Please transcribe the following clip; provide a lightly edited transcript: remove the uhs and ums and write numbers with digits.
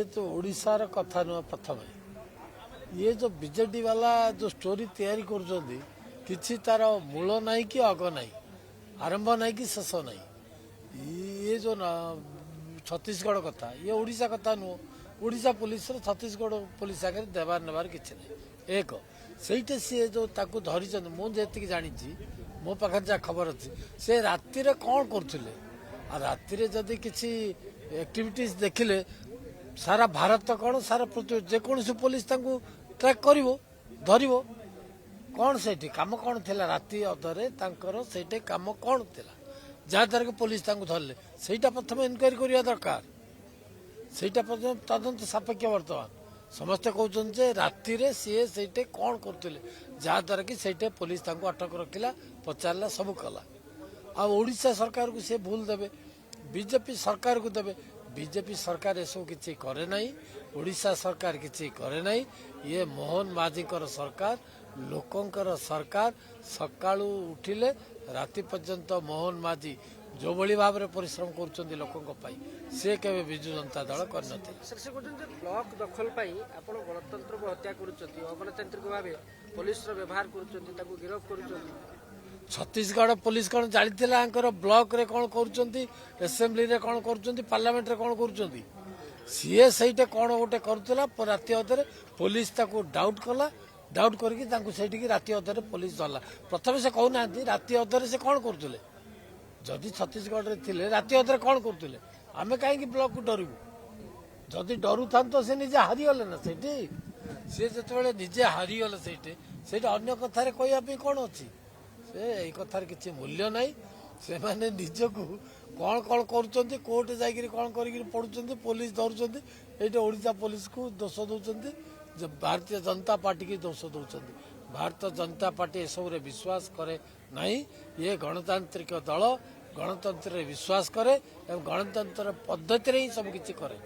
ये तो ओडिशार कथा नुह प्रथम ये जो बीजेडी वाला जो स्टोरी तैयारी कर तार मूल नहीं कि अग नहीं आरंभ नहीं कि शेष नहीं ये जो छत्तीसगढ़ कथा ये ओडिशा कथा नुह ओडिशा पुलिस छत्तीसगढ़ पुलिस आगे देवार नेबार किसी नहीं एक सहीटे सी जो धरी मुझे जानी मो पाखे जहाँ खबर अच्छी से राति कौन करुले राति जदि किसी एक्टिविटीज देखिले सारा भारत कौन सारा पृथ्वी जेकोसी पुलिस ट्रैक कर धर कौन से कम कौन थिला राति अधरे से कम कौन थिला जहाँद्वारा कि पुलिस धरले सेटा प्रथम इनक्वारी करवा दरकार सेटा प्रथम तदंत सापेक्ष बर्तमान समस्ते कहते राति सी से कौन करुले जहाँद्वारा कि से पुलिस अटक रखिला पचारा सब कला आशा सरकार को सी भूल देवे बीजेपी सरकार को देवे बीजेपी सरकार एसबू किसी करे नहीं ओडिशा सरकार किसी करे नहीं ये मोहन माझी सरकार लोकंकर सरकार सकाळू उठिले राति पर्यंत मोहन माझी जो भली भाव में परिश्रम कर लोकों से केवे विजु जनता दल कर ब्लॉक दखल गणतंत्र को हत्या करतांत्रिक भाव पुलिस व्यवहार कर गिरफ कर छत्तीसगढ़ पुलिस कौन जानी ब्लॉक रे कौन कर एसेम्बली रे कौन कर पार्लियामेंट रे कौन कर सीए सहीटे कौन गोटे करुला राति अधरे पुलिस डाउट कला डाउट करके राति अधरे पुलिस धरला प्रथम से कहना राति अधरे से कौन करुले जदि छत्तीसगढ़ रे थिले राति अधरे कौन करुले आमे कहीं ब्लॉक को डरू जदि डरू था तो से निजे हारीगले ना से जो निजे हारीगले से अन्य कथार कहवाई कौन अच्छी से कथार किसी मूल्य ना से मैंने निजकू कौन कौन कर कोर्ट जाकर कौन कर पढ़ुं पुलिस धरुंच ये ओडिशा पुलिस को दोष दौरान भारतीय जनता पार्टी की दोष दौरान भारतीय जनता पार्टी एसबू विश्वास करे नहीं ये गणतांत्रिक दल गणतंत्र विश्वास करे गणतंत्र पद्धति ही सब किसी करे।